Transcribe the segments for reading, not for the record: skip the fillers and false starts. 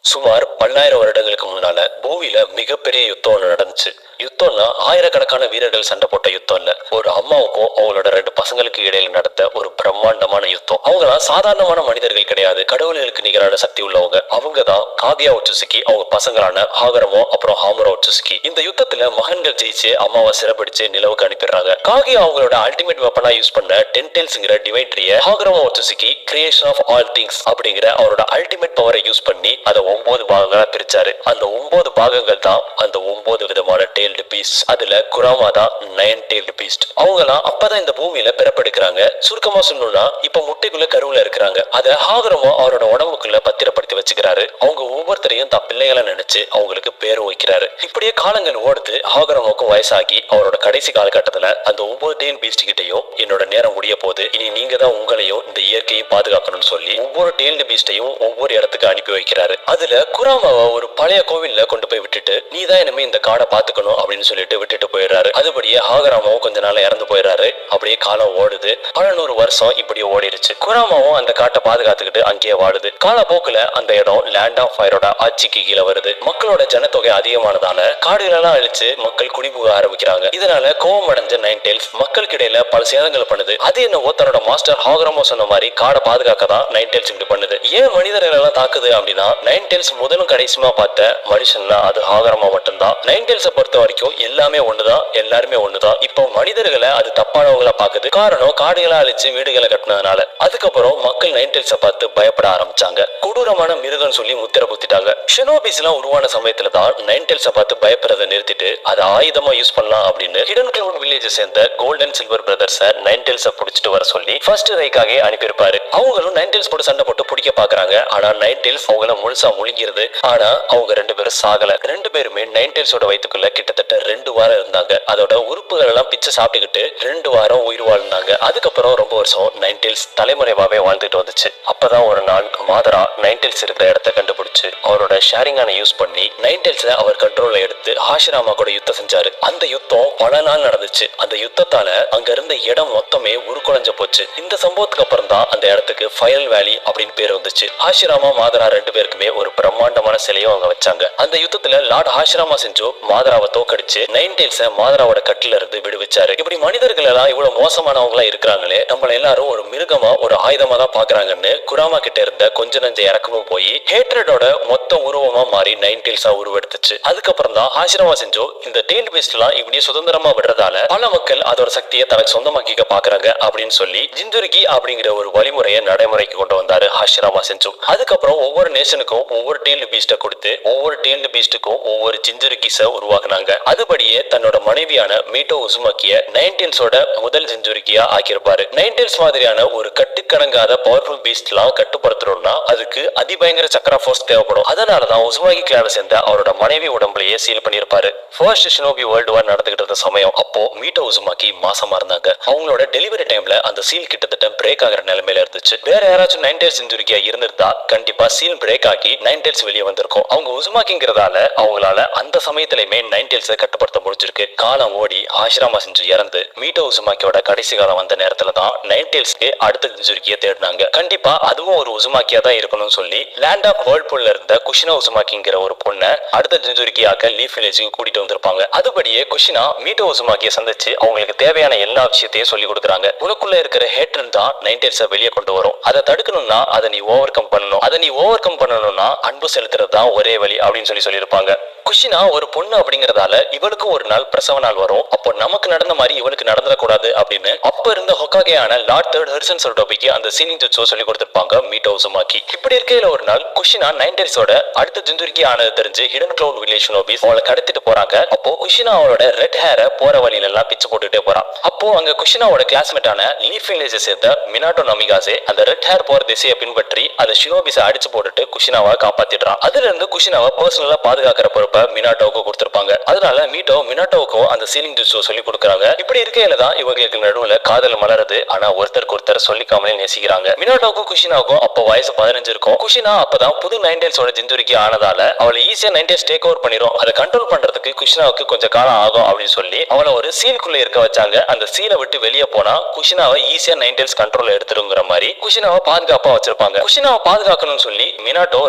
சுமார் 10,000 வருடங்களுக்கு முன்னால பூமியில மிகப்பெரிய யுத்தம் ஒண்ணு நடந்துச்சு. யுத்தம்னா ஆயிரக்கணக்கான வீரர்கள் சண்டை போட்ட யுத்தம் இல்ல. ஒரு அம்மாவுக்கும் அவங்களோட 2 பசங்களுக்கு இடையில நடந்த ஒரு பிரம்மாண்டமான யுத்தம். அவங்கலாம் சாதாரணமான மனிதர்கள் கிடையாது. கடவுள்களுக்கு நிகரான சக்தி உள்ளவங்க. அவங்க தான் காகியா ஒட்சுசுகி, அவங்க பசங்களான ஹாகரமோ அப்புறம் ஹாமரோ ஒட்சுசுகி. இந்த யுத்தத்துல மகன்கள் ஜெயிச்சு அம்மாவை சிறப்பிடிச்சு நிலவுக்கு அனுப்பிடுறாங்க. காகியா அவங்களோட அல்டிமேட் வெப்பனா யூஸ் பண்ண டென்டெயில்ஸ்ங்கிற டிவைன் ட்ரீயை ஹாகரமோ ஒட்சுசுகி கிரியேஷன் ஆஃப் ஆல் திங்ஸ் அப்படிங்கிற அவரோட அல்டிமேட் பவரை யூஸ் பண்ணி அதை 9 பாகங்களா பிரிச்சாரு. அந்த 9 பாகங்கள் தான் அந்த 9 விதமான டெய்ல்டு பீஸ்ட். அதுல குராமா தான் 9 டெய்ல்டு பீஸ்ட். அவங்கலாம் அப்பதான் இந்த பூமியில பிறப்பெடுக்கிறாங்க. சுருக்கமா சொல்லணும்னா இப்ப முட்டைக்குள்ள கருவுல இருக்கிறாங்க. அதை ஹாகரமோ அவரோட உடம்புக்குள்ள பத்திரப்படுத்தி வச்சுக்கிறாரு. அவங்க ஒவ்வொருத்தரையும் தான் பிள்ளைகளை நினைச்சு அவங்களுக்கு பேரும் வைக்கிறாரு. இப்படியே காலங்கள் ஓடுது. ஹாகரமோக்கு வயசாகி அவரோட கடைசி காலகட்டத்துல அந்த 9 டெய்ல் பீஸ்ட் கிட்டையும் என்னோட நேரம் முடிய போது, இனி நீங்க தான் உங்களையும் இந்த இயற்கையும் பாதுகாக்கணும்னு சொல்லி ஒவ்வொரு டெய்ல்டு பீஸ்டையும் ஒவ்வொரு இடத்துக்கு அனுப்பி வைக்கிறாரு. அதுல குராமாவை ஒரு பழைய கோவில்ல கொண்டு போய் விட்டுட்டு, நீ தான் இனிமே இந்த காடை பாத்துக்கணும் அப்படின்னு சொல்லிட்டு விட்டுட்டு போயிடுறாரு. அதுபடியே ஹாகராமாவும் கொஞ்ச நாள் இறந்து போயிடுறாரு. அப்படியே காலம் ஓடுது. பல 100 வருஷம் இப்படி ஓடிடுச்சு. குராமாவும் அந்த காட்டை பாதுகாத்துக்கிட்டு அங்கேயே வாடுது. காலப்போக்குல அந்த இடம் லேண்ட் ஆஃப் ஃபயரோட ஆட்சிக்கு கீழே வருது. மக்களோட ஜனத்தொகை அதிகமானதால காடுகளெல்லாம் அழிச்சு மக்கள் குடிபுக ஆரம்பிக்கிறாங்க. இதனால கோவம் அடைஞ்ச 9 டெய்ல்ஸ் மக்களுக்கு இடையில பல சேதங்கள் பண்ணுது. அது என்னவோ தன்னோட மாஸ்டர் ஹாகராமோ சொன்ன மாதிரி காடை பாதுகாக்க தான் 9 டெய்ல்ஸ் இப்படி பண்ணுது. ஏன் மனிதர்கள் எல்லாம் தாக்குது அப்படின்னா, 9 டெய்ல்ஸ் முதலும் கடைசியுமா பார்த்த மனுஷன்னா அது ஹாகரமா மட்டும்தான். 9 டெய்ல்ஸை பொறுத்த வரைக்கும் எல்லாமே ஒண்ணுதான், எல்லாருமே ஒண்ணுதான். இப்போ மனிதர்களை அது தப்பானவங்களா பாக்குது. காரணம் காடுகளை அழிச்சு வீடுகளை கட்டினதுனால. அதுக்கப்புறம் மக்கள் 9 டெய்ல்ஸை பார்த்து பயப்பட ஆரம்பிச்சாங்க. கொடூரமான மிருகம் சொல்லி முத்திர குத்திட்டாங்க. ஷினோபிஸ் எல்லாம் உருவான சமயத்துல தான் 9 டெய்ல்ஸை பார்த்து பயப்படுறதை நிறுத்திட்டு அதை ஆயுதமா யூஸ் பண்ணலாம் அப்படின்னு ஹிடன் கிளவுட் வில்லேஜ் சேர்ந்த கோல்டன் சில்வர் பிரதர்ஸை 9 டெய்ல்ஸை புடிச்சிட்டு வர சொல்லி ஃபர்ஸ்ட் ரைக்காக அனுப்பியிருப்பாரு. அவங்களும் 9 டெய்ல்ஸ் போட்டு சண்டை போட்டு பிடிக்க பாக்குறாங்க. ஆனா 9 டெய்ல்ஸ் அவங்கள முழுசா முழுங்கிருது. ஆனா அவங்க 2 பேரும் சாகல. 2 பேருமே 9 டெய்ல்ஸோட வயித்துக்குள்ள கிட்டத்தட்ட 2 வாரம் இருந்தாங்க. அதோட உறுப்புகள் எல்லாம் பிச்சு சாப்பிட்டுக்கிட்டு 2 வாரம் உயிர் வாழ்ந்தாங்க. அதுக்கப்புறம் ரொம்ப வருஷம் 9 டெய்ல்ஸ் தலைமுறைவாவே வாழ்ந்துட்டு வந்துச்சு. அப்பதான் ஒரு நாள் மாதரா 9 டெய்ல்ஸ் இருக்கிற இடத்த கண்டுபிடிச்சு அவரோட ஷேரிங்கான யூஸ் பண்ணி 9 டெய்ல்ஸ அவர் கண்ட்ரோல்ல எடுத்து ஹாஷிராமா கூட யுத்தம் செஞ்சாரு. அந்த யுத்தம் பல நாள் நடந்துச்சு. அந்த யுத்தத்தால அங்க இருந்த இடம் மொத்தமே உருக்குலைஞ்சு போச்சு. இந்த சம்பவத்துக்கு அப்புறம் தான் அந்த இடத்துக்கு ஃபயல் வேலி அப்படின்னு பேர் வந்துச்சு. ஹாஷிராமா மாதரா 2 பேருக்குமே ஒரு பிரம்மாண்டமான சிலையும் அவங்க வச்சாங்க. அந்த யுத்தத்துல லார்ட் ஹாஷிராமா செஞ்சோ மாதராவை தோக்கடிச்சு 9 டெய்ல்ஸ மாதராவோட கட்டில இருந்து விடுவிச்சாரு. இப்படி மனிதர்கள் எல்லாம் இவ்வளவு மோசமானவங்களா இருக்கிறாங்களே, நம்மள எல்லாரும் ஒரு மிருகமா ஒரு ஆயுதமா தான் பாக்குறாங்கன்னு குராமா கிட்ட இருந்த கொஞ்ச நஞ்ச இறக்கமும் போய் ஹேட்ரடோட மொத்த உருவமா மாறி 9 டெய்ல்ஸா உருவெடுத்துச்சு. அதுக்கப்புறம் தான் ஹாஷிராமா செஞ்சோ இந்த டெய்ல் பீஸ்ட் எல்லாம் இப்படியே சுதந்திரமா விடுறதால பல மக்கள் அதோட சக்தியை தனக்கு சொந்தமாக்கிக்க பாக்குறாங்க அப்படின்னு சொல்லி ஜிந்துருகி அப்படிங்கிற ஒரு வழிமுறையை நடைமுறைக்கு கொண்டு வந்தாரு ஹாஷிராமா செஞ்சோ. அதுக்கப்புறம் ஒவ்வொரு நேஷனுக்கும் ஒவ்வொரு டெய்ல்டு பீஸ்ட கொடுத்து ஒவ்வொரு டெய்ல்டு பீஸ்டுக்கும் ஒவ்வொரு ஜிஞ்சுரிகிஸ உருவாக்குனாங்க. அதுபடியே தன்னோட மனைவியான மீட்டோ உசுமாக்கிய 9 டெய்ல்ஸோட முதல் ஜிஞ்சுரிகியா ஆக்கியிருப்பாரு. 9 டெய்ல்ஸ் மாதிரியான ஒரு கட்டுக்கடங்காத பவர்ஃபுல் பீஸ்ட் எல்லாம் கட்டுப்படுத்தணும்னா அதுக்கு அதிபயங்கர சக்கரா ஃபோர்ஸ் தேவைப்படும். அதனாலதான் உசுமாகி கிளான சேர்ந்த அவரோட மனைவி உடம்புலயே சீல் பண்ணியிருப்பாரு. ஃபர்ஸ்ட் ஷினோபி வேர்ல்டு வார் நடந்துகிட்டு இருந்த சமயம் அப்போ மீட்டோ உசுமாக்கி மாசமா இருந்தாங்க. அவங்களோட டெலிவரி டைம்ல அந்த சீல் கிட்டத்தட்ட பிரேக் ஆகிற நிலைமையில இருந்துச்சு. வேற யாராச்சும் 9 டெய்ல்ஸ் ஜிஞ்சுரிகியா இருந்திருந்தா கண்டிப்பா சீல் பிரேக் ஆகி 9 டெய்ல்ஸ் வெளியே வந்திருக்கும். அவங்க உசுமாக்கிங்கிறதால அவங்களால அந்த சமயத்திலுமே 9 டெய்ல்ஸை கட்டுப்படுத்த முடிஞ்சிருக்கு. காலம் ஓடி ஹாஷிராமா செஞ்சு இறந்து மீட்டோ உசுமாக்கியோட கடைசி காலம் வந்த நேரத்துல தான் 9 டெய்ல்ஸ்க்கு அடுத்த ஜிஞ்சுரிகியை தேடினாங்க. கண்டிப்பா அதுவும் ஒரு உசுமாக்கியா தான் இருக்கணும்னு சொல்லி லேண்ட் ஆஃப் வேர்ல்பூல்ல இருந்த குஷினா உசுமாக்கிங்கிற ஒரு பொண்ணை அடுத்த ஜிஞ்சுரிகியாக்க லீஃப் வில்லேஜுக்கு கூட்டிட்டு வந்திருப்பாங்க. அதுபடியே குஷினா மீட்டோ உசுமாக்கியை சந்திச்சு அவங்களுக்கு தேவையான எல்லா விஷயத்தையும் சொல்லி கொடுக்குறாங்க. உனக்குள்ள இருக்கிற ஹேட்ரன் தான் 9 டெய்ல்ஸை வெளியே கொண்டு வரும். அதை தடுக்கணும்னா அதை நீ ஓவர் கம் பண்ணணும். அதை நீ ஓவர் கம் பண்ணணும்னா அன்பு செலுத்துறது தான் ஒரே வழி அப்படின்னு சொல்லியிருப்பாங்க. குஷினா ஒரு பொண்ணு அப்படிங்கறதால இவளுக்கும் ஒரு நாள் பிரசவ நாள் வரும். அப்போ நமக்கு நடந்த மாதிரி இவளுக்கு நடந்துடக்கூடாது அப்படின்னு அப்ப இருந்த ஹொக்காகேயான லார்ட் தேர்ட் ஹெர்சன் சோடோபிக்கு அந்த சீலிங் ஜுட்ஸோ சொல்லி கொடுத்திருப்பாங்க மீட்டோ உசுமாக்கி. இப்படி இருக்கையில ஒரு நாள் குஷினா 9 டெய்ல்ஸோட அடுத்த ஜிந்துரிகி ஆனது தெரிஞ்சு ஹிடன் கிளவுட் வில்லேஜ் ஷினோபிஸ் அவளை கடத்திட்டு போறாங்க. அப்போ குஷினா அவளோட ரெட் ஹேரை போற வழியில எல்லாம் பிச்சு போட்டுட்டே போறான். அப்போ அங்க குஷினாவோட கிளாஸ்மேட்டான லீஃப் வில்லேஜை சேர்ந்த மினாட்டோ நமிகாசே அந்த ரெட் ஹேர் போற திசையை பின்பற்றி அதை ஷினோபிஸை அடிச்சு போட்டுட்டு குஷினாவை காப்பாத்திடுறான். அதுல இருந்து குஷினாவை பர்சனலா பாதுகாக்கிற பொறுப்பை மினாட்டோவுக்கு கொடுத்திருப்பாங்க. அதனால மீட்டோ மினாட்டோவுக்கும் அந்த சீலிங் ஜுட்ஸோ சொல்லி கொடுக்குறாங்க. இப்படி இருக்கையில தான் இவங்களுக்கு நடுவுல காதல் மலருது. ஆனா ஒருத்தருக்கு ஒருத்தர் சொல்லிக்காமலே நேசிக்கிறாங்க. மினாட்டோவுக்கும் குஷினாவுக்கும் அப்போ வயசு 15 இருக்கும். குஷினா அப்பதான் புது 9 டெய்ல்ஸோட டெயில்ஸோட ஜிஞ்சுரிக்கு ஆனதால அவளை ஈஸியா நைன் டெயில்ஸ் டேக் ஓவர் பண்ணிரும். அதை கண்ட்ரோல் பண்றதுக்கு குஷினாவுக்கு கொஞ்சம் காலம் ஆகும் அப்படின்னு சொல்லி அவளை ஒரு சீலுக்குள்ள இருக்க வச்சாங்க. அந்த சீலை விட்டு வெளியே போனா குஷினாவை ஈஸியா நைன் டெயில்ஸ் கண்ட்ரோல் எடுத்துருங்கிற மாதிரி குஷினாவை பாதுகாப்பா வச்சிருப்பாங்க. குஷினாவை பாதுகாக்கணும்னு சொல்லி மினாட்டோ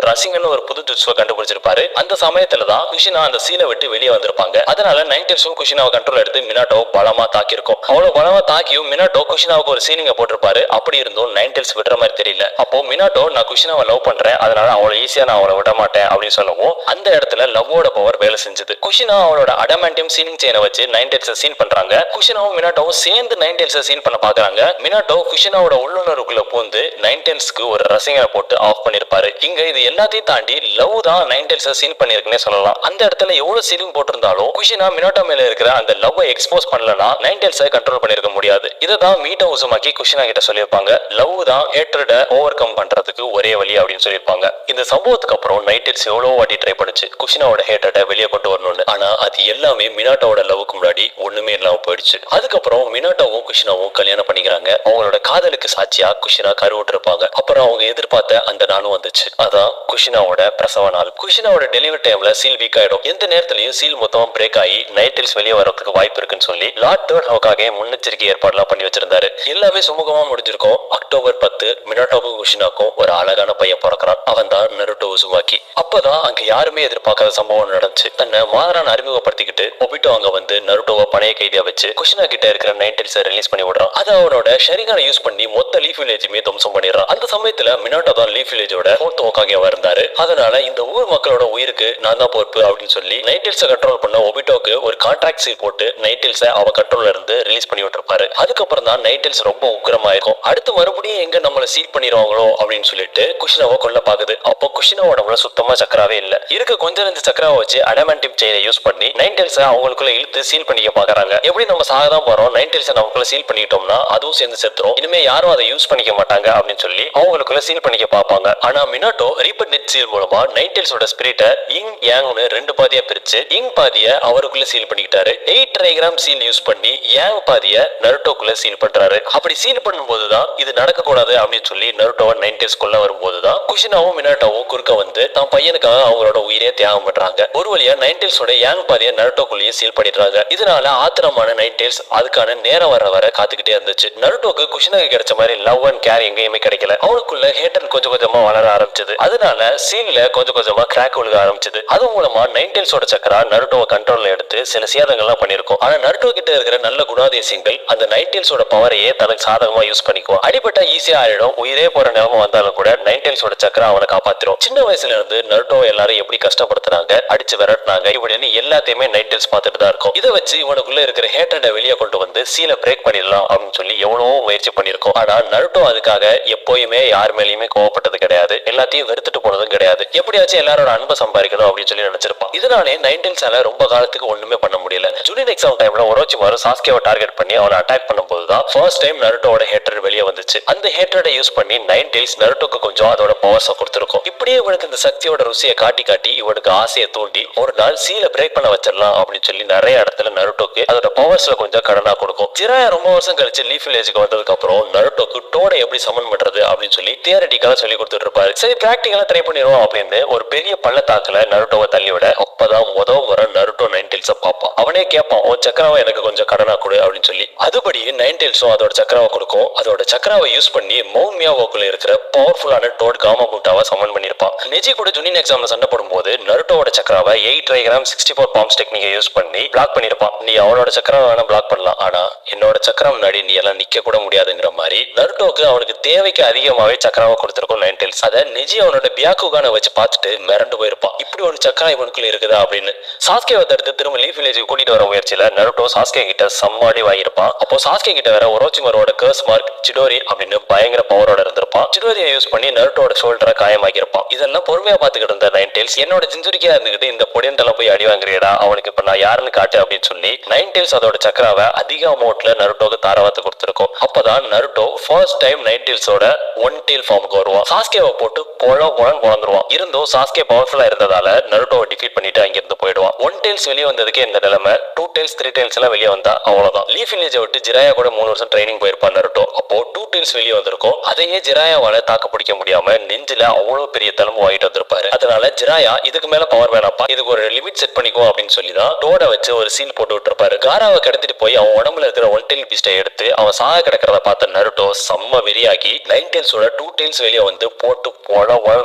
ரசிங்கன்னு ஒரு புது ஜுட்ஸுவை கண்டுபிடிச்சிருப்பாரு. அந்த சமயத்துல தான் குஷினா அந்த சீலை விட்டு வெளியே வந்திருப்பாங்க. அதனால நைன் டெயில்ஸும் குஷினாவை கண்ட்ரோல் எடுத்து மினாட்டோ பலமா தாக்கியிருக்கும். அவ்வளவு பலமா தாக்கியும் மினாட்டோ குஷினாவுக்கு ஒரு சீலிங்க போட்டிருப்பாரு. அப்படி இருந்தும் நைன் டெயில்ஸ் விடுற மாதிரி தெரியல. அப்போ மினாட்டோ நான் குஷினாவை லவ் பண்றேன், அதனால அவளை ஈஸியா நான் அவளை விட மாட்டேன் அப்படின்னு சொல்லவும் அந்த இடத்துல லவ்வோட பவர் வேலை செஞ்சது. குஷினா அவளோட அடமாண்டியம் சீலிங் செயினை வச்சு நைன் டெயில்ஸை சீன் பண்றாங்க. குஷினாவும் மினாட்டோவும் சேர்ந்து நைன் டெயில்ஸை சீன் பண்ண பாக்குறாங்க. மினாட்டோ குஷினாவோட உள்ளுணர்வுக்குள்ள பூந்து நைன் டெயில்ஸ்க்கு ஒரு ரசிகனை போட்டு ஆஃப் பண்ணிருப்பாரு. இங்க இது எல்லாத்தையும் தாண்டி லவ் தான் நைன் டெயில்ஸை சீன் பண்ணிருக்குன்னே சொல்லலாம். அந்த இடத்துல எவ்வளவு சீலிங் போட்டிருந்தாலும் குஷினா மினாட்டோ மேல இருக்கிற அந்த லவ்வை எக்ஸ்போஸ் பண்ணலனா நைன் டெயில்ஸை கண்ட்ரோல் பண்ணிருக்க முடியாது. இதுதான் மீட்டோ உசுமாக்கி குஷினா கிட்ட சொல்லியிருப்பாங்க. லவ் தான் ஹேட்ரட ஓவர் கம் பண்றதுக்கு ஒரே வழி அப்படின்னு சொல்லியிருப்பாங்க. இந்த சம்பவத்துக்கு அப்புறம் நைன் டெயில்ஸ் எவ்வளவு வாட்டி ட்ரை பண்ணுச்சு குஷினாவோட ஹேட்ரட வெளியே கொண்டு வரணும்னு. ஆனா அது எல்லாமே மினாட்டோட லவ்வுக்கு முன்னாடி ஒண்ணுமே இல்லாம போயிடுச்சு. அதுக்கப்புறம் மினாட்டோவும் குஷினாவும் கல்யாணம் பண்ணிக்கிறாங்க. அவங்களோட காதலுக்கு சாட்சியா குஷினா கருவுட்டு இருப்பாங்க. அப்புறம் அவங்க எதிர்பார்த்த அந்த நாளும் வந்துச்சு. அதான் குஷினாவோட பிரசவ நாள். குஷினாவோட டெலிவரி டைம்ல சீல் வீக் ஆயிடும். எந்த நேரத்திலயும் சீல் மொத்தம் பிரேக் ஆகி நைட் டெயில்ஸ் வெளியே வரதுக்கு வாய்ப்பு இருக்குன்னு சொல்லி லார்ட் தேர்ட் ஹவுக்காக முன்னெச்சரிக்கை ஏற்பாடுலாம் பண்ணி வச்சிருந்தாரு. எல்லாமே சுமூகமா முடிஞ்சிருக்கும். அக்டோபர் 10 மினாட்டோக்கும் குஷினாக்கும் ஒரு அழகான பையன் பிறக்கிறான். அவன் தான் நருட்டோ உசுமாக்கி. அப்பதான் அங்க யாருமே எதிர்பார்க்காத சம்பவம் நடந்துச்சு. தன்னை மாதரான் அறிமுகப்படுத்திக்கிட்டு ஒபிட்டோ அங்க வந்து நருட்டோவை பணைய கைதியா வச்சு குஷினா கிட்ட இருக்கிற நைன் டெயில்ஸை ரிலீஸ் பண்ணி விடுறான். அதை அவனோட ஷரிகானை யூஸ் பண்ணி மொத்த லீஃப் வில்லேஜுமே துவம்சம் பண்ணிடுறான். அந்த சமயத்துல மினாட்டோ தான் லீஃப் வில்லேஜோட ஃபோர்த் ஹவுக்காகவா இருந்தாரு. அதனால இந்த ஊர் மக்களோட உயிருக்கு நான் தான் பொறுப்பு அப்படின்னு சொல்லி நைட் டெயில்ஸை கண்ட்ரோல் பண்ண ஒபிட்டோக்கு ஒரு கான்ட்ராக்ட் சீல் போட்டு நைட் டெயில்ஸை அவ கண்ட்ரோல்ல இருந்து ரிலீஸ் பண்ணி விட்டுருப்பாரு. அதுக்கப்புறம் தான் நைட் டெயில்ஸ் ரொம்ப உக்கிரமா இருக்கும். அடுத்து மறுபடியும் எங்க நம்மள சீல் பண்ணிடுவாங்களோ அப்படின்னு சொல்லிட்டு குஷினாவை கொல்ல பாக்குது. அப்போ குஷினா உடம்புல சுத்தமா சக்கராவே இல்ல. இருக்க கொஞ்சம் நெஞ்ச சக்கராவை வச்சு அடமாண்டியம் செயினை யூஸ் பண்ணி நைன் டெயில்ஸை அவங்களுக்குள்ள இழுத்து சீல் பண்ணிக்க பாக்குறாங்க. எப்படி நம்ம சாகதான் போறோம், நைன் டெயில்ஸை நமக்குள்ள சீல் பண்ணிட்டோம்னா அதுவும் சேர்ந்து செத்துரும், இனிமே யாரும் அதை யூஸ் பண்ணிக்க மாட்டாங்க அப்படின்னு சொல்லி அவங்களுக்குள்ள சீல் பண்ணிக்க பார்ப்பாங்க. ஆனா மினாட்டோ ரீபர் நெட் சீல் மூலமா நைன் டெயில்ஸோட ஸ்பிரிட்டை இங் யாங்னு ரெண்டு பாதியா பிரிச்சு இங் பாதிய அவருக்குள்ள சீல் பண்ணிக்கிட்டாரு. 8 ட்ரைகிராம் சீல் யூஸ் பண்ணி யாங் பாதிய நருட்டோக்குள்ள சீல் பண்றாரு. அப்படி சீல் பண்ணும்போதுதான் இது நடக்க கூடாது அப்படின்னு சொல்லி நருட்டோவை நைன் டெயில்ஸ் கொல்ல வரும்போதுதான் குஷினாவும் மினாட்டோவும் குறுக்க வந்து தான் பையனுக்காக அவங்களோட உயிரே தியாகம் பண்றாங்க. ஒரு வழியா நைன் டெயில்ஸோட யாங் பாதிய நருட்டோக்குள்ளேயே சீல் பண்ணிடுறாங்க. இதனால ஆத்திரமான நைன் டெயில்ஸ் அதுக்கான நேரம் வர காத்துக்கிட்டே இருந்துச்சு. நருட்டோக்கு குஷினாக்கு கிடைச்ச மாதிரி லவ் அண்ட் கேர் எங்கேயுமே கிடைக்கல. அவனுக்குள்ள ஹேட்டர் கொஞ்சம் கொஞ்சமா வளர ஆரம்பிச்சது. அதனால சீன்ல கொஞ்சம் கொஞ்சமா கிராக் விழுக ஆரம்பிச்சது. அது மூலமா நைன் டெயில்ஸோட சக்கரா நருட்டோவை கண்ட்ரோல்ல எடுத்து சில சேதங்கள்லாம் பண்ணிருக்கும். ஆனா நருட்டோ கிட்ட இருக்கிற நல்ல குணாதிசயங்கள் அந்த நைன் டெயில்ஸோட பவரையே தனக்கு சாதகமா யூஸ் பண்ணிக்குவோம். அடிபட்டா ஈஸியா ஆயிடும். உயிரே போற நிலைமை வந்தாலும் கூட நைன் டெயில்ஸோட சக்கரா அவனை காப்பாத்திரும். சின்ன வயசுல இருந்து நருட்டோ எல்லாரும் எப்படி கஷ்டப்படுத்துறாங்க, அடிச்சு விரட்டினாங்க, இப்படின்னு எல்லாத்தையுமே நைன் டெயில்ஸ் பார்த்துட்டு தான் இருக்கும். இதை வச்சு இவனுக்குள்ள இருக்கிற ஹேட்டரை வெளியே கொண்டு வந்து சீலை பிரேக் பண்ணிடலாம் அப்படின்னு சொல்லி எவ்வளவோ முயற்சி பண்ணிருக்கோம். ஆனா நருட்டோ அதுக்காக எப்போயுமே யார் மேலேயுமே கோவப்பட்டது கிடையாது, எல்லாத்தையும் வெறுத்துட்டு போனதும் கிடையாது. எப்படியாச்சும் எல்லாரோட அன்பை சம்பாதிக்கணும் அப்படின்னு சொல்லி நினைச்சிருப்பான். இதனாலே நைன் டெயில்ஸால ரொம்ப காலத்துக்கு ஒண்ணுமே பண்ண முடியல. ஜூனியர் எக்ஸாம் டைம்ல ஒரோச்சிமாரு சாஸ்கேவை டார்கெட் பண்ணி அவனை அட்டாக் பண்ணும்போது தான் ஃபர்ஸ்ட் டைம் நருட்டோட ஹேட்டர் வெளியே வந்துச்சு. அந்த ஹேட்டரை யூஸ் பண்ணி நைன் டெயில்ஸ் நருட்டோக்கு கொஞ்சம் அதோட பவர்ஸை கொடுத்துருக்கும். இப்படியே இவனுக்கு இந்த சக்தியோட ருசியை காட்டி காட்டி இவனுக்கு ஆசையை தூண்டி ஒரு நாள் சீலை பிரேக் பண்ண வச்சிடலாம் அப்படின்னு சொல்லி நிறைய இடத்துல நருட்டோக்கு அதோட பவர்ஸ்ல கொஞ்சம் கடனா கொடுக்கும். ஜிராயா ரொம்ப வருஷம் கழிச்சு லீஃப் வில்லேஜுக்கு வந்ததுக்கு அப்புறம் நருட்டோக்கு டோடை எப்படி சமன் பண்றது அப்படின்னு சொல்லி தியரட்டிக்கலா சொல்லி கொடுத்துட்டு இருப்பாரு. சரி பிராக்டிகலா ட்ரை பண்ணிடுவோம் அப்படின்னு ஒரு பெரிய பள்ளத்தாக்குல நருட்டோவை தள்ளி விட அப்பதான் முறை நருட்டோ நைன் டெயில்ஸை பார்ப்பான். அவனே கேட்பான், ஓ சக்கராவை எனக்கு கொஞ்சம் கடனா கொடு அப்படின்னு சொல்லி. அதுபடி நைன் டெயில்ஸும் அதோட சக்கராவை கொடுக்கும். அதோட சக்கராவை யூஸ் பண்ணி மவுண்ட் மியாவோக்குள்ள இருக்கிற பவர்ஃபுல்லான டோட் காமா பூட்டாவை சமன் பண்ணிருப்பான். நெஜி கூட ஜூனியர் எக்ஸாம்ல சண்டை போடும்போது நருட்டோவோட சக்கராவை 8 ட்ரைகிராம் 64 பாம்ஸ் டெக்னிக்கை யூஸ் பண்ணி பிளாக் பண்ணிருப்பான். நீ அவனோட சக்கராவை வேணா பிளாக் பண்ணலாம், ஆனா என்னோட சக்கரம் முன்னாடி நீ எல்லாம் நிக்க கூட முடியாதுங்கிற மாதிரி நருட்டோக்கு அவனுக்கு தேவைக்கு அதிகமாவே சக்கராவை கொடுத்திருக்கும் நைன் டெயில்ஸ். அதை நெஜி அவனோட பியாக்குகான வச்சு பார்த்துட்டு மிரண்டு போயிருப்பான். இப்படி ஒரு சக்கரா இவனுக்குள்ள இருக்குதா அப்படின்னு. சாஸ்கேவை தடுத்து திரும்ப லீஃப் வில்லேஜுக்கு கூட்டிட்டு வர முயற்சியில நருட்டோ சாஸ்கே கிட்ட சம்மாடி வாங்கியிருப்பான். அப்போ சாஸ்கே கிட்ட வேற ஒரோச்சிமாரோட கர்ஸ் மார்க் சிடோரி அப்படின்னு பயங்கர பவரோட இருந்திருப்பான். சிடோரியை யூஸ் பண்ணி நருட்டோட ஷோல்டரை காயமாக்கியிருப்பான். இதெல்லாம் பொறுமையா பாத்துக்கிட்டு இருந்த நைன் டெயில்ஸ் என்னோட ஜிஞ்சுரிக்கா இருந்துகிட்டு இந்த பொடியன்டெல்லாம் போய் அடி வாங்குறியடா, அவனுக்கு இப்ப நான் யாருன்னு காட்டு அப்படின்னு சொல்லி நைன் டெயில்ஸ் அதோட சக்கராவை அதிக அமௌண்ட்ல நருட்டோக்கு தாராவாத்து கொடுத்திருக்கும். அப்பதான் நருட்டோ ஃபர்ஸ்ட் டைம் நைன் டெயில்ஸோட ஒன் டெயில் ஃபார்முக்கு வருவான். சாஸ்கேவை போட்டு பொழந்துருவான். இருந்தும் சாஸ்கே பவர்ஃபுல்லா இருந்ததால நருட்டோவை டிஃபீட் பண்ணிட்டு அங்கிருந்து போயிடுவான். ஒன் டெயில்ஸ் வெளியே வந்த இருந்ததுக்கே இந்த நிலைமை. 2 tails 3 tails எல்லாம் வெளியே வந்தா அவ்வளவுதான். லீஃப் வில்லேஜை விட்டு ஜிராயா கூட 3 வருஷம் ட்ரைனிங் போயிருப்பான் நருட்டோ. அப்போ 2 tails வெளியே வந்திருக்கும். அதையே ஜிராயாவால தாக்கு பிடிக்க முடியாம நெஞ்சில அவ்வளவு பெரிய தழும்பு வாங்கிட்டு வந்திருப்பாரு. அதனால ஜிராயா இதுக்கு மேல பவர் வேணாப்பா, இதுக்கு ஒரு லிமிட் செட் பண்ணிக்கோ அப்படின்னு சொல்லி தான் டோட வச்சு ஒரு சீல் போட்டு விட்டுருப்பாரு. காராவை கடத்திட்டு போய் அவன் உடம்புல இருக்கிற 1 tail பீஸ்டை எடுத்து அவன் சாக கிடக்கிறத பார்த்த நருட்டோ செம்ம வெறியாகி 9 tailsோட 2 tails வெளியே வந்து போட்டு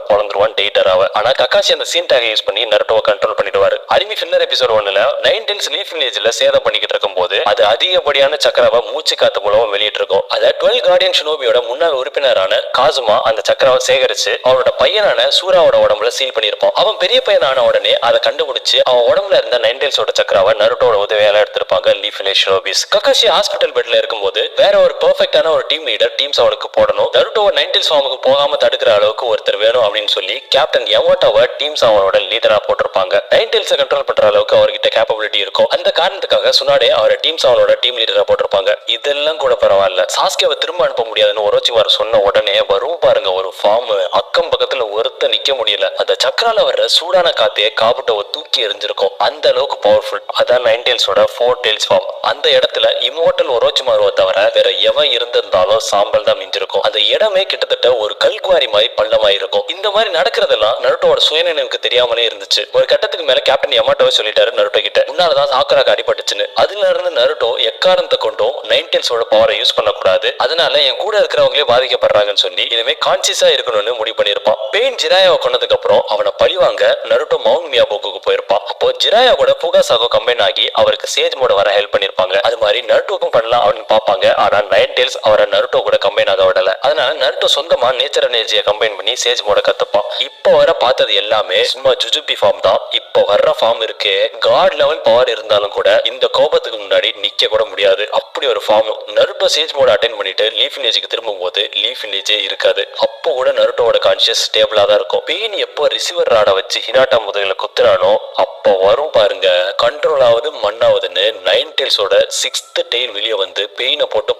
பொழந்துருவான் டெய்டராவ. ஆனா கக்காஷி அந்த சீன் டேக் யூஸ் பண்ணி நருட்டோவை கண்ட்ரோல் பண்ணிடுவாரு. அனிமி ஃபில்லர் எபிசோட் 1ல 9 tails லீஃப் வில்லேஜ்ல சேதம் பண்ணிக்கிட்டு இருக்கும் போது அது அதிகப்படியான சக்கராவை மூச்சு காத்து மூலம் வெளியிட்டு இருக்கும். அத 12 கார்டியன் ஷினோபியோட முன்னாள் உறுப்பினரான காசுமா அந்த சக்கராவை சேகரிச்சு அவனோட பையனான சூராவோட உடம்புல சீல் பண்ணிருப்பான். அவன் பெரிய பையனான உடனே அதை கண்டுபிடிச்சு அவன் உடம்புல இருந்த 9 tailsோட சக்கராவை நருட்டோட உதவியால எடுத்திருப்பாங்க leaf village shinobis. Kakashi hospital பெட்ல இருக்கும்போது வேற ஒரு பெர்ஃபெக்ட்டான ஒரு டீம் லீடர் டீம்ஸ் அவனுக்கு போடணும், நருட்டோவை 9 tails ஃபார்முக்கு போகாம தடுக்கிற அளவுக்கு ஒருத்தர் வேணும் அப்படின்னு சொல்லி கேப்டன் யமோட்டோவை டீம்ஸ் அவனோட லீடரா போட்டிருப்பாங்க. 9 tails கண்ட்ரோல் பண்ற அளவுக்கு அவர்கிட்ட கேப்பபிலிட்டி இருக்கும். அந்த காரணத்துக்காக சுனாடே அவரை டீம்ஸ் அவனோட டீம் லீடரா போட்டிருப்பாங்க. இதெல்லாம் கூட பரவாயில்ல, சாஸ்கேவை திரும்ப அனுப்ப முடியாதுன்னு ஒரோச்சிமாரு சொன்ன உடனே வரும் பாருங்க ஒரு ஃபார்ம், அக்கம் பக்கத்துல ஒருத்த நிக்க முடியல. அந்த சக்கரால வர்ற சூடான காத்தையே காபுட்டோவை தூக்கி எரிஞ்சிருக்கும். அந்த அளவுக்கு பவர்ஃபுல். அதான் 9 tailsோட 4 tails ஃபார்ம். அந்த இடத்துல இம்மோட்டல் ஒரோச்சிமாருவை தவிர வேற எவன் இருந்திருந்தாலும் சாம்பல் தான் மிஞ்சிருக்கும். அந்த இடமே கிட்டத்தட்ட ஒரு கல்குவாரி மாதிரி பள்ளமா இருக்கும். இந்த மாதிரி நடக்கிறதெல்லாம் நருட்டோட சுயநினைவுக்கு தெரியாமலே இருந்துச்சு. ஒரு கட்டத்துக்கு மேல கேப்டன் யமாட்டோவை சொல்லிட்டாரு நருட்டோ கிட்ட, முன்னாலதான் சாக்குராக்கு அடிபட்டுச்சுன்னு. அதுல இருந்து நருட்டோ எக்காரணத்தை கொண்டும் 9 tailsோட பவரை யூஸ் பண்ணக்கூடாது, அதனால என் கூட இருக்கிறவங்களே பாதிக்கப்படுறாங்கன்னு சொல்லி இனிமே கான்சியஸா இருக்கணும்னு முடிவு பண்ணிருப்பான். பெயின் ஜிராயாவை கொண்டதுக்கு அப்புறம் அவனை பழிவாங்க நருட்டோ மவுண்ட் மியாபோக்கு போயிருப்பான். அப்போ ஜிராயா கூட புகாசாகோ கம்பைன் ஆகி அவருக்கு சேஜ் மோட வர ஹெல்ப் பண்ணிருப்பாங்க. அது மாதிரி நருட்டோக்கும் பண்ணலாம் அப்படின்னு பாப்பாங்க. ஆனா 9 tails அவரை நருட்டோ கூட கம்பைன் ஆக விடல. அதனால நருட்டோ சொந்தமா நேச்சர் எனர்ஜியை கம்பைன் பண்ணி சேஜ் மோட கத்துப்பான். இப்போ வர பார்த்தது எல்லாமே சும்மா ஜுஜுபி ஃபார்ம் தான். இப்போ வர்ற ஃபார்ம் இருக்கே காட் லெவல் பவர் இருந்தாலும் கூட இந்த கோபத்துக்கு முன்னாடி நிக்க கூட முடியாது. அப்படி ஒரு ஃபார்ம். நருட்டோ சேஜ் மோட அட்டென்ட் பண்ணிட்டு லீஃப் வில்லேஜுக்கு திரும்பும் போது லீஃப் வில்லேஜே இருக்காது. அப்போ கூட நருட்டோட கான்சியஸ் ஸ்டேபிளா தான் இருக்கும். பெயின் எப்போ ரிசீவர் ராட வச்சு ஹினாட்டா முதுகுல குத்துறானோ அப்போ வரும் பாருங்க கண்ட்ரோல் ஆகுது மண்ணாவதுன்னு 9 tailsோட 6th tail வெளியே வந்து பெயினை போட்டு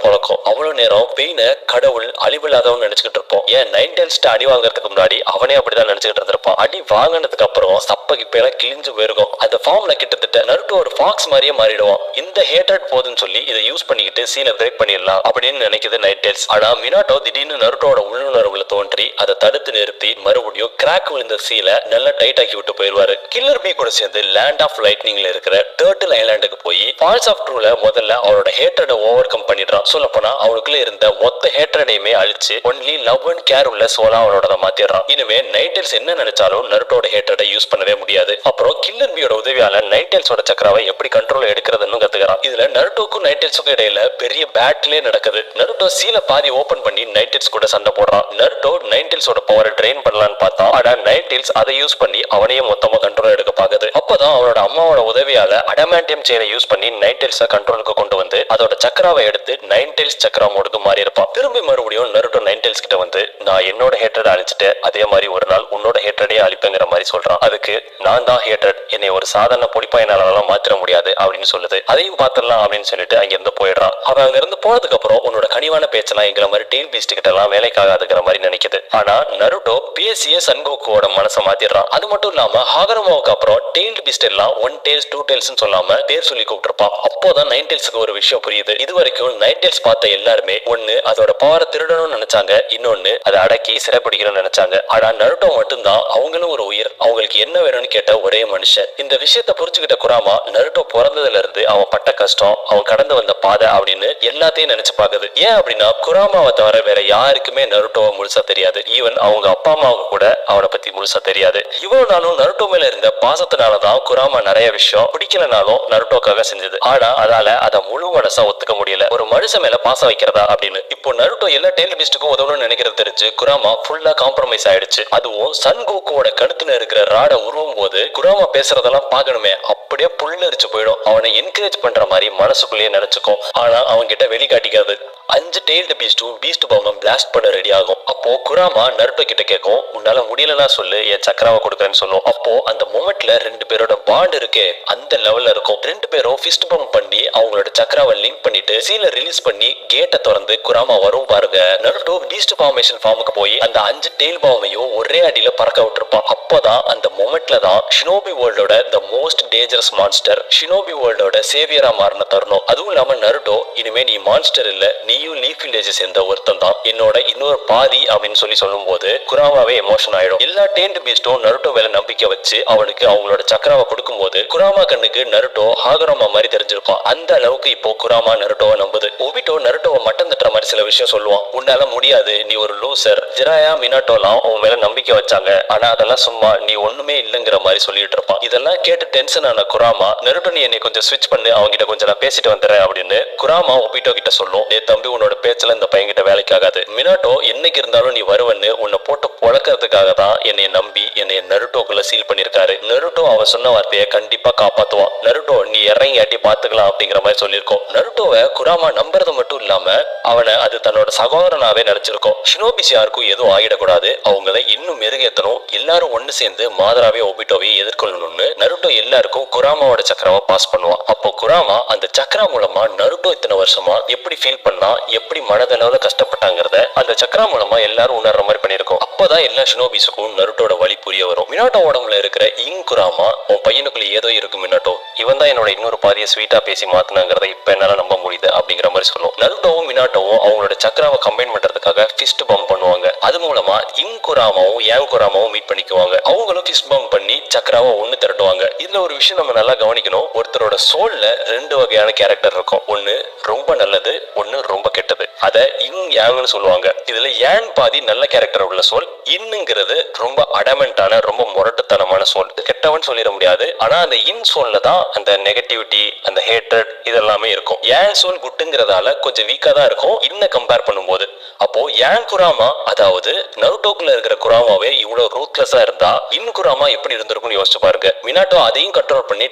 பொழக்கும். அவ்வளவு நேரம் பெயினை கடவுள் அழிவில்லாதவன் நினைச்சுக்கிட்டு இருப்போம். ஏன் 9 tails அடி வாங்குறதுக்கு முன்னாடி அவனே அப்படிதான் நினைச்சுக்கிட்டு இருந்திருப்பான். அடி வாங்கினதுக்கு அப்புறம் சப்பக்கு பேர கிழிஞ்சு போயிருக்கும். அந்த ஃபார்ம்ல கிட்டத்தட்ட நருட்டோ ஒரு ஃபாக்ஸ் மாதிரியே மாறிடுவான். இந்த ஹேட்ரட் போதுன்னு சொல்லி இதை யூஸ் பண்ணிக்கிட்டு சீலை பிரேக் பண்ணிடலாம் அப்படின்னு நினைக்குது 9 tails. ஆனா மினாட்டோ திடீர்னு நருட்டோட உள்ளுணர்வுல தோன்றி அதை தடுத்து நிறுத்தி மறுபடியும் கிராக் விழுந்த சீலை நல்லா டைட் ஆக்கி விட்டு போயிருவாரு. கில்லர் பி கூட சேர்ந்து லேண்ட் ஆஃப் லைட்னிங்ல இருக்கிற டர்ட்டில் ஐலாண்டுக்கு போய் ஃபால்ஸ் ஆஃப் ட்ரூல முதல்ல அவரோட ஹேட்ரட ஓவர் கம் பண்ணிடுறான். சொல்ல போனா அவனுக்குள்ள இருந்த மொத்த ஹேட்ரடையுமே அழிச்சு ஒன்லி லவ் அண்ட் கேர் உள்ள சோலா அவனோட மாத்திடுறான். இனிமே 9 tails என்ன நினைச்சாலும் நருட்டோட ஹேட்ரடை யூஸ் பண்ணவே முடியாது. அப்புறம் கில்லர் பியோட உதவியால 9 tailsோட சக்கராவை எப்படி கண்ட்ரோல் எடுக்கிறதுன்னு கத்துக்கிறான். இதுல நருட்டோக்கும் 9 tailsக்கும் இடையில பெரிய பேட்டிலே நடக்குது. நருட்டோ சீல பாதி ஓபன் பண்ணி 9 tails கூட சண்டை போடுறான். நருட்டோ 9 tailsோட பவரை ட்ரெயின் பண்ணலான்னு பார்த்தா ஆனா 9 tails அதை யூஸ் பண்ணி அவனையும் மொத்தமா கண்ட்ரோல் எடுக்க பாக்குது. அப்பதான் அவனோட அம்மாவோட உதவியால அடமாண்டியம் செயினை யூஸ் பண்ணி 9 tails கண்ட்ரோலுக்கு கொண்டு வந்து அதோட சக்கராவை எடுத்து 9 tails சக்கரா மோடுக்கு மாறி இருப்பான். திரும்பி மறுபடியும் நருட்டோ 9 tails கிட்ட வந்து நான் என்னோட ஹேட்ரட் அழிச்சிட்டு அதே மாதிரி ஒரு நாள் உன்னோட ஹேட்ரடே அழிப்பேங்கிற மாதிரி சொல்றான். அதுக்கு நான் தான் ஹேட்ரட், என்னை ஒரு சாதாரண பொடிப்பாயினாலெல்லாம் மாத்திர முடியாது அப்படின்னு சொல்லுது. அதையும் பாத்திரலாம் அப்படின்னு சொல்லிட்டு அங்க இருந்து போயிடுறான். அவன் அங்க இருந்து போனதுக்கு அப்புறம் உன்னோட கனிவான பேச்செல்லாம் எங்களை மாதிரி டெயில் பீஸ்ட் கிட்ட எல்லாம் வேலைக்காகாதுங்கிற மாதிரி நினைக்குது. ஆனா நருட்டோ பேசிய சன்கோக்குவோட மனசை மாத்திடுறான். அது மட்டும் இல்லாம ஹாகரமாவுக்கு அப்புறம் டெயில் பீஸ்ட் எல்லாம் 1 tails 2 tails சொல்லாம பேர் சொல்லி கூப்பிட்டுருப்பான். அப்போதான் 9 tailsக்கு ஒரு விஷயம் புரியுது. இது வரைக்கும் 9 tails பார்த்த எல்லாருமே ஒண்ணு அதோட பவரை திருடணும்னு நினைச்சாங்க, இன்னொன்னு அதை அடக்கி சிறைப்பிடிக்கணும்னு நினைச்சாங்க. ஆனா நருட்டோ மட்டும்தான் அவங்களும் ஒரு உயிர், அவங்களுக்கு என்ன வேணும்னு கேட்ட ஒரே மனுஷன். இந்த விஷயத்த புரிஞ்சுக்கிட்ட குராமா நருட்டோ பிறந்ததுல இருந்து அவன் பட்ட கஷ்டம், அவன் கடந்து வந்த பாதை அப்படின்னு எல்லாத்தையும் நினைச்சு பாக்குது. ஏன் அப்படின்னா குராமாவை தவிர வேற யாருக்குமே நருட்டோவை முழுசா தெரியாது. ஈவன் அவங்க அப்பா அம்மாவுக்கு கூட அவனை பத்தி முழுசா தெரியாது. இவ்வளவு நாளும் நருட்டோ மேல இருந்த பாசத்தினாலதான் குராமா நிறைய விஷயம் பிடிக்கலனாலும் நருட்டோக்காக செஞ்சது. ஆனா அதால அதை முழு மனசா ஒத்துக்க முடியல. ஒரு மனுஷன் மேல பாசம் வைக்கிறதா அப்படின்னு. இப்போ நருட்டோ எல்லா டெயில் பீஸ்டுக்கும் உதவணும்னு நினைக்கிறது தெரிஞ்சு குராமா ஃபுல்லா காம்ப்ரமைஸ் ஆயிடுச்சு. அதுவும் சன் கோக்குவோட கழுத்துல இருக்கிற ராட உருவும் போது குராமா பேசுறதெல்லாம் பார்க்கணுமே அப்படியே புல்லரிச்சு போயிடும். அவனை என்கரேஜ் பண்ற மாதிரி மனசுக்குள்ளேயே நினைச்சுக்கும். ஆனா அவங்க கிட்ட வெளிக்காட்டிக்காது. 5 டெயில்டு பீஸ்டும் பீஸ்ட் பாம்பம் பிளாஸ்ட் பண்ண ரெடி ஆகும். அப்போ குராமா நருட்டோ கிட்ட கேட்கும், உன்னால முடியலன்னா சொல்லு, என் சக்கராவை கொடுக்குறேன்னு சொல்லும். அப்போ அந்த மொமெண்ட்ல 2 பேரோட பாண்ட் இருக்கே அந்த லெவல்ல இருக்கும். 2 பேரும் ஃபிஸ்ட் பம்ப் பண்ணி அவங்களோட சக்கராவை லிங்க் பண்ணிட்டு சீலை ரிலீஸ் பண்ணி கேட்டை திறந்து குராமா வரும் பாருங்க. நருட்டோ பீஸ்ட் ஃபார்மேஷன் ஃபார்முக்கு போய் அந்த 5 டெயில் பாம்பையும் ஒரே அடியில பறக்க விட்டுருப்பான். அப்போதான் அந்த மொமெண்ட்ல தான் ஷினோபி வேர்ல்டோட the most dangerous monster shinobi வேர்ல்டோட சேவியரா மாறின தருணம். அதுவும் இல்லாம நருட்டோ இனிமே நீ மான்ஸ்டர் இல்ல, நீயும் லீஃப் வில்லேஜ் சேர்ந்த ஒருத்தன் தான், என்னோட இன்னொரு பாதி அப்படின்னு சொல்லும் போது குராமாவே எமோஷன் ஆயிடும். எல்லா டேண்ட் பீஸ்டும் நருட்டோ மேல நம்பிக்கை வச்சு அவனுக்கு அவங்களோட சக்கராவை கொடுக்கும் போது குராமா கண்ணுக்கு நருட்டோ ஹாகராமா மாதிரி தெரிஞ்சிருப்பான். அந்த அளவுக்கு இப்போ குராமா நருட்டோவை நம்புது. ஒபிட்டோ நருட்டோவை மட்டம் தட்டுற மாதிரி சில விஷயம் சொல்லுவான். உன்னால முடியாது, நீ ஒரு லூசர், ஜிராயா மினாட்டோலாம் உன் மேல நம்பிக்கை வச்சாங்க, ஆனா அதெல்லாம் சும்மா, நீ ஒண்ணுமே இல்லங்கிற மாதிரி சொல்லிட்டு இருப்பான். இதெல்லாம் கேட்டு டென்ஷன் ஆன குராமா, நருட்டோ நீ என்னை கொஞ்சம் ஸ்விட்ச் பண்ணு, அவங்க கிட்ட கொஞ்சம் நான் பேசிட்டு வந்துடுறேன் அப்படின்னு குராமா ஒபிட்டோ கிட்ட சொல்லும். டே தம்பி, உன்னோட பேச்சுல இந்த பையன் கிட்ட வேலைக்கு ஆகாது. மினாட்டோ என்னைக்கு இருந்தாலும் நீ வருவன்னு உன்னை போட்டு பொழக்கிறதுக்காக தான் என்னை நம்பி என்னை நருட்டோக்குள்ள சீல் பண்ணிருக்காரு. நருட்டோ அவன் சொன்ன வார்த்தையை கண்டிப்பா காப்பாத்துவான். நருட்டோ நீ இறங்கி ஆட்டி பாத்துக்கலாம் அப்படிங்கிற மாதிரி சொல்லியிருக்கோம். நருட்டோவை குராமா நம்புறது மட்டும் இல்லாம அவனை அது தன்னோட சகோதரனாவே நினைச்சிருக்கோம். ஷினோபிஸ் யாருக்கும் எதுவும் ஆகிடக்கூடாது, அவங்களை இன்னும் மெருகேற்றணும், எல்லாரும் ஒண்ணு சேர்ந்து மாதராவே ஒபிட்டோவை எதிர்கொள்ளணும்னு நருட்டோ எல்லாருக்கும் குராமாவோட சக்கராவை பாஸ் பண்ணுவான். அப்போ குராமா அந்த சக்கரா மூலமா நருட்டோ இத்தனை வருஷமா எப்படி ஃபீல் பண்ணா, எப்படி மனதளவுல கஷ்டப்பட்டாங்கிறத அந்த சக்கரா மூலமா எல்லாரும் உணர்ற மாதிரி பண்ணிருக்கோம். அப்பதான் எல்லா ஷினோபிஸுக்கும் நருட்டோட வழி புரிய வரும். மினாட்டோ உடம்புல இருக்கிற இங் குராமா, உன் பையனுக்குள்ள ஏதோ இருக்கு மினாட்டோ, இவன் தான் என்னோட இன்னொரு பாதியை ஸ்வீட்டா பேசி மாத்தினாங்கிறத இப்ப என்னால நம்ப முடியுது அப்படிங்கிற மாதிரி சொல்லும். நருட்டோவும் மினாட்டோவும் அவங்களோட சக்கராவை கம்பைன் பண்றதுக்காக ஃபிஸ்ட் பம்ப் பண்ணுவாங்க. அது மூலமா இங் குராமாவும் யாங் குராமாவும் மீட் பண்ணிக்குவாங்க. அவங்களும் ஃபிஸ்ட் பம்ப் பண்ணி சக்கராவை ஒண்ணு திரட்டுவாங்க. இதுல ஒரு விஷயம் நம்ம நல்லா கவனிக்கணும். ஒருத்தரோட சோல்ல ரெண்டு வகையான கேரக்டர் இருக்கும். ஒன்னு ரொம்ப நல்லது, ஒன்னு ரொம்ப கெட்டது. அத இங் யாங்னு சொல்லுவாங்க. இதுல யான் பாதி நல்ல கேரக்டர் உள்ள சோல், இன்னுங்கிறது ரொம்ப அடமெண்டான ரொம்ப முரட்டுத்தனமான சோல். கெட்டவன் சொல்லிட முடியாது, ஆனா அந்த இன் சோல்ல தான் அந்த நெகட்டிவிட்டி, அந்த ஹேட்ரட் இதெல்லாமே இருக்கும். யான் சோல் குட்டுங்கிறதால கொஞ்சம் வீக்கா தான் இருக்கும் இன்ன கம்பேர் பண்ணும்போது. அப்போ யாங் குராமா, அதாவது நருட்டோக்குள்ள இருக்கிற குராமாவே இவ்வளவு ரூத்லெஸ்ஸா இருந்தா இன் குராமா எப்படி இருந்திருக்கும்னு யோசிச்சு பாருங்க. மினாட்டோ அதையும் கண்ட்ரோல் பண்ணி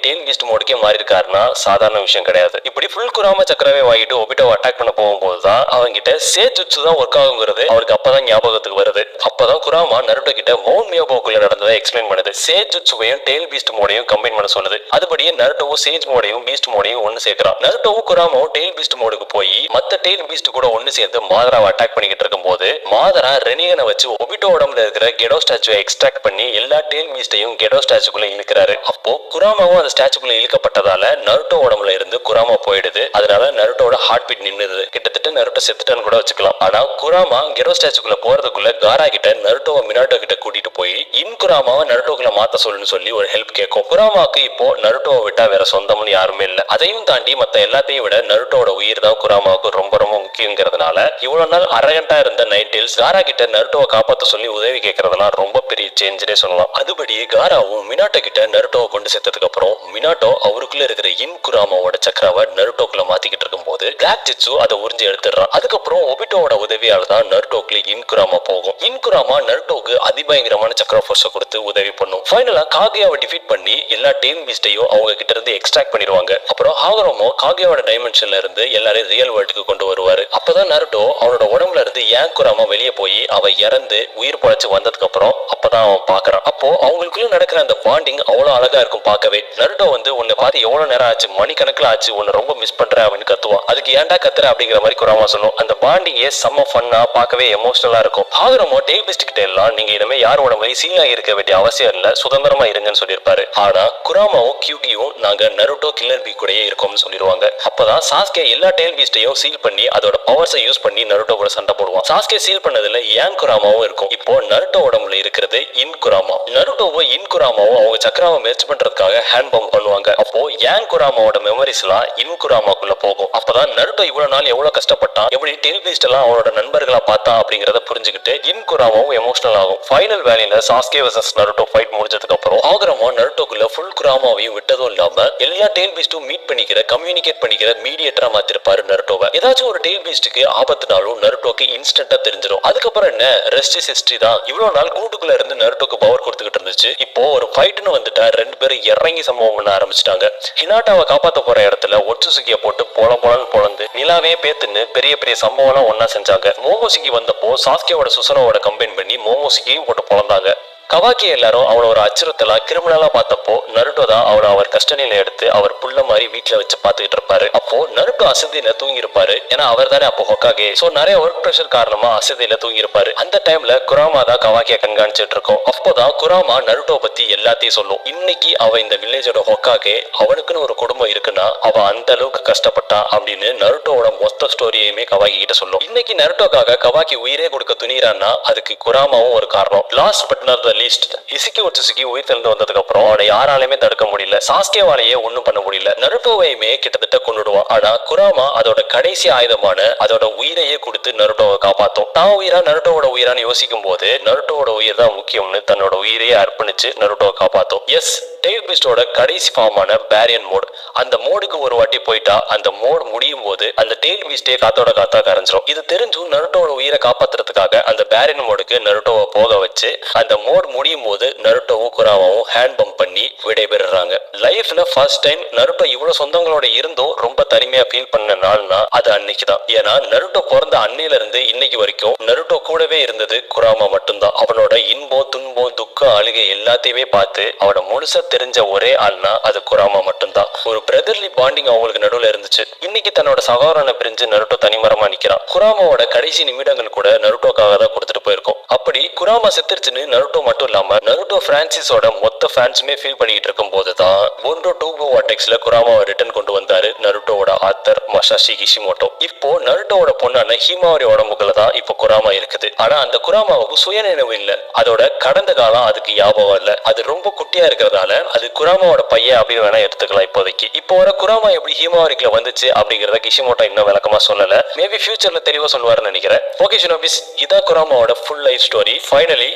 டெயில் பீஸ்ட் மோடுக்கே மாறி இருக்காருன்னா சாதாரண விஷயம் கிடையாது. இப்படி ஃபுல் குராமா சக்கரவே வாங்கிட்டு ஒபிட்டோ அட்டாக் பண்ண போகும்போது தான் அவங்கிட்ட சேஜுட்சு தான் ஒர்க் ஆகுங்கிறது அவருக்கு அப்பதான் ஞாபகத்துக்கு வருது. அப்பதான் குராமா நருட்டோ கிட்ட மவுண்ட் மியோபோக்குள்ள நடந்ததை எக்ஸ்பிளைன் பண்ணுது. சேஜுட்சுவையும் டெயில் பீஸ்ட் மோடையும் கம்பைன் பண்ண சொல்லுது. அதுபடியே நருட்டோவும் சேஜ் மோடையும் பீஸ்ட் மோடையும் ஒன்னு சேர்க்கிறான். நருட்டோவும் குராமாவும் டெயில் பீஸ்ட் மோடுக்கு போய் மத்த டெயில் பீஸ்ட் கூட ஒன்னு சேர்ந்து மாதராவை அட்டாக் பண்ணிக்கிட்டு இருக்கும் போது மாதரா ரெனிகனை வச்சு ஒபிட்டோ உடம்புல இருக்கிற கெடோ ஸ்டாச்சுவை எக்ஸ்ட்ராக்ட் பண்ணி எல்லா டெயில் பீஸ்டையும் கெடோ ஸ்டாச்சுக்குள்ள இழுக்கிறாரு. அப்போ குராமாவும் அந்த ஸ்டாச்சுக்குள்ள இழுக்கப்பட்டதால நருட்டோ உடம்புல இருந்து குராமா போயிடுது. அதனால நருட்டோட ஹார்ட் பீட் நின்னுது. கிட்டத்தட்ட நருட்டோ செத்துட்டான்னு கூட வச்சுக்கலாம். ஆனா குராமா கெடோ ஸ்டாச்சுக்குள்ள போறதுக்குள்ள காரா கிட்ட நருட்டோவை மினாட்டோ கிட்ட கூட்டிட்டு போய் இன் குராமாவை நருட்டோக்குள்ள மாத்த சொல்லுன்னு சொல்லி ஒரு ஹெல்ப் கேட்கும். குராமாக்கு இப்போ நருட்டோவை விட்டா வேற சொந்தம்னு யாருமே இல்ல. அதையும் தாண்டி மத்த எல்லாத்தையும் விட நருட்டோட உயிர் தான் குராமாவுக்கு ரொம்ப ரொம்ப முக்கியங்கிறதுனால இவ்வளவு நாள் அரகண்டா இருந்த நைட் டெயில்ஸ் காரா கிட்ட நருட்டோவை காப்பாத்த சொல்லி உதவி கேட்கறதுலாம் ரொம்ப பெரிய சேஞ்சுனே சொல்லலாம். அதுபடியே காராவும் மினாட்டோ கிட்ட நருட்டோவை கொண்டு சேர்த்ததுக்கு அப்புறம் மினாட்டோ அவருக்குள்ள இருக்கிற இன் குராமாவோட சக்கராவை நருட்டோக்குள்ள மாத்திக்கிட்டு இருக்கும் போது பிளாக் ஜிட்சு அதை உறிஞ்சி எடுத்துடுறான். அதுக்கப்புறம் ஒபிட்டோவோட உதவியால தான் நருட்டோக்குள்ள இன் குராமா போகும். இன் குராமா நருட்டோக்கு அதிபயங்கரமான சக்கர ஃபோர்ஸை கொடுத்து உதவி பண்ணும். ஃபைனலா காகியாவை டிஃபீட் பண்ணி எல்லா டெயில் பீஸ்டையும் அவங்க கிட்ட இருந்து எக்ஸ்ட்ராக்ட் பண்ணிடுவாங்க. அப்புறம் ஹாகரோமோ காகியாவோட டைமென்ஷன்ல இருந்து எல்லாரையும் ரியல் வேர்ல்டுக்கு கொண்டு வருவாரு. அப்பதான் நருட்டோ அவனோட உடம்புல இருந்து யாங் குராமா வெளியே போய் அவ இறந்து உயிர் பொழைச்சு வந்ததுக்கு அப்புறம் அப்பதான் அவன் பாக்குறான். அப்போ அவங்களுக்குள்ள நடக்கிற அந்த பாண்டிங் அவ்வளவு அழகா இருக்கும் பார்க்கவே. நருட்டோ வந்து உன்னை பார்த்து எவ்வளவு நேரம் ஆச்சு, மணிக்கணக்கில் ஆச்சு, உன்னை ரொம்ப மிஸ் பண்ற அப்படின்னு கத்துவான். அதுக்கு ஏன்டா கத்துற அப்படிங்கிற மாதிரி குராமா சொல்லும். அந்த பாண்டிங்கே செம்ம ஃபன்னா, பார்க்கவே எமோஷனலா இருக்கும். ஹாகரோமோ டெயில் பீஸ்ட் கிட்ட எல்லாம் நீங்க இனிமே யாரோட மாதிரி சீனா இருக்க வேண்டிய அவசியம் இல்ல, சுதந்திரமா இருங்கன்னு சொல்லியிருப்பாரு. ஆனா குராமாவும் கியூகியும் நாங்க நருட்டோ கில்லர் பீ கூடயே இருக்கோம்னு சொல்லிடுவாங்க. அப்பதான் சாஸ்கே எல்லா டெயில் பீஸ்டையும் சீல் பண்ணி அதோட பவர்ஸை யூஸ் பண்ணி நருட்டோ கூட சண்டை போடுவான். சாஸ்கே சீல் பண்ணதுல யாங் குராமாவும் இருக்கும். இப்போ நருட்டோ உடம்புல இருக்கிறது இன் குராமா. நருட்டோவும் இன் குராமாவும் அவங்க சக்கராவை மெர்ஜ் பண்றதுக்காக ஹேண்ட் பம்ப் பண்ணுவாங்க. அப்போ யாங் குராமாவோட மெமரிஸ் எல்லாம் இன் குராமாக்குள்ள போகும். அப்பதான் நருட்டோ இவ்வளவு நாள் எவ்வளவு கஷ்டப்பட்டான், எப்படி டெயில் பீஸ்ட் எல்லாம் அவனோட நண்பர்களா பார்த்தான் அப்படிங்கறத புரிஞ்சுக்கிட்டு இன் குராமாவும் எமோஷனல் ஆகும். ஃபைனல் வேலையில சாஸ்கே வர்சஸ் நருட்டோ ஃபைட் முடிஞ்சதுக்கு அப்புறம் ஹாகரோமோ நருட்டோக்குள்ள ஃபுல் குராமாவையும் விட்டதும் இல்லாம எல்லா டெயில் பீஸ்டும் மீட் பண்ணிக்கிற கம்யூனிகேட் பண்ணிக்கிற மீடியேட்டரா மாத்திருப்பாரு நருட்டோவை. ஏதாச்சும் ஒரு டெயில் பீஸ்டுக்கு ஆபத்துனாலும் நருட்டோக்கு இன்ஸ்டன்டா தெரிஞ்சிடும். அதுக்கப்புறம் என்ன, ரெஸ்ட் இஸ் ஹிஸ்டரி தான். இவ்வளவு நாள் கூட்டுக்குள்ள இருந்து நருட்டோக்கு பவர் கொடுத்துக்கிட்டு இருந்துச்சு. இப்போ ஒரு ஃபைட்னு வந்துட்டா ரெண்டு பேரும் இறங்கி சம்பவம் பண்ண ஆரம்பிச்சிட்டாங்க. ஹினாட்டாவை காப்பாத்த போற இடத்துல ஒட்சுசுகியை போட்டு பொலன்னு பொழந்து நிலாவே பேத்துன்னு பெரிய பெரிய சம்பவம்லாம் ஒன்னா செஞ்சாங்க. மோமோசுகி வந்தப்போ சாஸ்கேவோட சுசனோட கம்பைன் பண்ணி மோமோசுகியும் போட்டு பொழந்தாங்க. கவாக்கி எல்லாரும் அவனை ஒரு அச்சுறுத்தலா கிரிமினலா பார்த்தப்போ நருட்டோ தான் அவனை அவர் கஸ்டடியில எடுத்து அவர் புள்ள மாதிரி வீட்டுல வச்சு பாத்துக்கிட்டு இருப்பாரு. அப்போ நருட்டோ அசதியில தூங்கி இருப்பாரு. ஏன்னா அவர் தானே அப்போ ஹொக்காகே. சோ நிறைய ஒர்க் ப்ரெஷர் காரணமா அசதியில தூங்கி இருப்பாரு. அந்த டைம்ல குராமா தான் கவாக்கிய கண்காணிச்சிட்டு இருக்கோம். அப்போதான் குராமா நருட்டோ பத்தி எல்லாத்தையும் சொல்லும். இன்னைக்கு அவ இந்த வில்லேஜோட ஹொக்காகே, அவனுக்குன்னு ஒரு குடும்பம் இருக்குன்னா அவ அந்த அளவுக்கு கஷ்டப்பட்டான் அப்படின்னு நருட்டோட மொத்த ஸ்டோரியையுமே கவாக்கி கிட்ட சொல்லும். இன்னைக்கு நருட்டோக்காக கவாக்கி உயிரே கொடுக்க துணிறான்னா அதுக்கு குராமாவும் ஒரு காரணம். Last but not the least, Isshiki Otsutsuki உயிர் தெளிந்து வந்ததுக்கு அப்புறம் அவனை யாராலையுமே தடுக்க முடியல. சாஸ்கேவாலேயே ஒண்ணும் பண்ண முடியல. நருட்டோவையுமே கிட்டத்தட்ட கொண்டுடுவான். ஆனா குராமா அதோட கடைசி ஆயுதமான அதோட உயிரையே கொடுத்து நருட்டோவை காப்பாத்தும். தான் உயிரா நருட்டோவோட உயிரான்னு யோசிக்கும் போது நருட்டோவோட உயிர் தான் முக்கியம்னு தன்னோட உயிரையே அர்ப்பணிச்சு நருட்டோவை காப்பாத்தும். எஸ், டெயில் பீஸ்டோட கடைசி ஃபார்மான பேரியன் மோட். அந்த மோடுக்கு ஒரு வாட்டி போயிட்டா அந்த மோட் முடியும் போது அந்த டெயில் பீஸ்டே காத்தோட காத்தா கரைஞ்சிரும். இது தெரிஞ்சும் நருட்டோட உயிரை காப்பாத்துறதுக்காக அந்த பேரியன் மோடுக்கு நருட்டோவை போக வச்சு அந்த மோட் முடியும் போது நருட்டோவும் குராமாவும் ஹேண்ட் பம்ப் பண்ணி விடைபெறுறாங்க. லைஃப்ல ஃபர்ஸ்ட் டைம் நருட்டோ இவ்வளவு சொந்தங்களோட இருந்தும் ரொம்ப தனிமையா ஃபீல் பண்ண நாள்னா அது அன்னைக்குதான். ஏன்னா நருட்டோ பிறந்த அன்னையில இருந்து இன்னைக்கு வரைக்கும் நருட்டோ கூடவே இருந்தது குராமா மட்டும்தான். அவனோட இன்பம் துன்பம் துக்கம் அழுகை எல்லாத்தையுமே பார்த்து அவனை முழுசா தெரிஞ்ச ஒரே ஆள்னா அது குராமா மட்டும்தான். ஒரு பிரதர்லி பாண்டிங் அவங்களுக்கு நடுவுல இருந்துச்சு. இன்னைக்கு தன்னோட சகோதரனை பிரிஞ்சு நருட்டோ தனிமரமா நிக்கிறான். குராமாவோட கடைசி நிமிடங்கள் கூட நருட்டோக்காக தான் கொடுத்துட்டு போயிருக்கோம். அப்படி குராமா செத்துருச்சுன்னு நருட்டோ மட்டும் இல்லாம நருட்டோ பிரான்சிஸோட மொத்த ஃபேன்ஸுமே ஃபீல் பண்ணிட்டு இருக்கும் போதுதான் போண்டோ டூபோ வார்டெக்ஸ்ல குராமாவை ரிட்டர்ன் கொண்டு வந்தாரு நருட்டோவோட ஆத்தர் மசாஷி கிஷிமோட்டோ. இப்போ நருட்டோவோட பொண்ணான ஹிமாவரி உடம்புக்குள்ள தான் இப்போ குராமா இருக்குது. ஆனா அந்த குராமாவுக்கு சுயநினைவு இல்ல. அதோட கடந்த காலம் அதுக்கு ஞாபகம் இல்ல. அது ரொம்ப குட்டியா இருக்கிறதால அது குராமாவோட பையன் அப்படின்னு வேணா எடுத்துக்கலாம் இப்போதைக்கு. இப்போ வர குராமா எப்படி ஹிமாவரிக்குள்ள வந்துச்சு அப்படிங்கறத கிஷிமோட்டோ இன்னும் விளக்கமா சொல்லல. மேபி ஃபியூச்சர்ல தெளிவா சொல்லுவாருன்னு நினைக்கிறேன். ஓகே ஷினோபிஸ், இதான் குராமாவோட ஃபுல் லைஃப் ஸ்டோரி. ஃபைனலி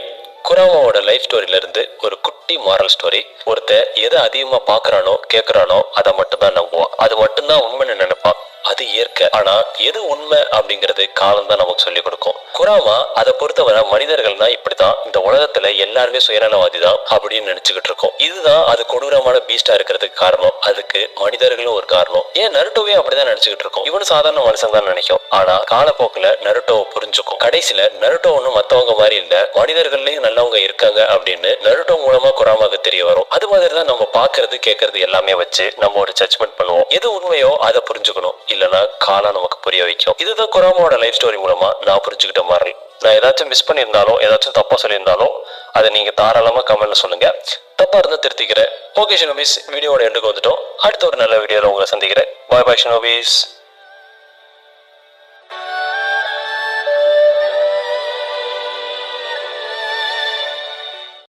குராமாவோட லைஃப் ஸ்டோரியில இருந்து ஒரு குட்டி மாரல் ஸ்டோரி. ஒருத்தர் எதை அதிகமா பாக்குறானோ கேக்குறானோ அதை மட்டும் தான் நம்புவான். அது மட்டும்தான் உண்மைன்னு நினைப்பான். அது இயற்கை. ஆனா எது உண்மை அப்படிங்கறது காலம் தான் நமக்கு சொல்லி கொடுக்கும். குராமா அதை பொறுத்தவரை மனிதர்கள்னா இப்படிதான், இந்த உலகத்துல எல்லாருமே சுயநலவாதி தான் அப்படின்னு நினைச்சுக்கிட்டு இருக்கோம். இதுதான் அது கொடூரமான பீஸ்டா இருக்கிறதுக்கு காரணம். அதுக்கு மனிதர்களும் ஒரு காரணம். ஏன் நருட்டோவே அப்படிதான் நினைச்சுக்கிட்டு இருக்கோம். இவனு சாதாரண மனுஷன் தான் நினைக்கும். ஆனா காலப்போக்குல நருட்டோவை புரிஞ்சுக்கும். கடைசியில நருட்டோ ஒன்னும் மத்தவங்க மாதிரி இல்ல, மனிதர்கள்லயும் நல்லவங்க இருக்காங்க அப்படின்னு நருட்டோ மூலமா குராமாக்கு தெரிய வரும். அது மாதிரிதான் நம்ம பாக்குறது கேட்கறது எல்லாமே வச்சு நம்ம ஒரு ஜட்ஜ்மெண்ட் பண்ணுவோம். எது உண்மையோ அதை புரிஞ்சுக்கணும். இல்லனா காலம் நமக்கு புரிய வைக்கும். இதுதான் குராமாவோட லைஃப் ஸ்டோரி மூலமா நான் புரிஞ்சுக்கிட்ட மாறல். நான் ஏதாச்சும் மிஸ் பண்ணியிருந்தாலும் ஏதாச்சும் தப்பா சொல்லியிருந்தாலும் அதை நீங்க தாராளமா கமெண்ட்ல சொல்லுங்க. தப்பா இருந்தா திருத்திக்கிறேன். ஓகே ஷினோபிஸ், வீடியோட எண்டுக்கு வந்துட்டோம். அடுத்த ஒரு நல்ல வீடியோல உங்களை சந்திக்கிறேன். பாய் பாய் ஷினோபிஸ்.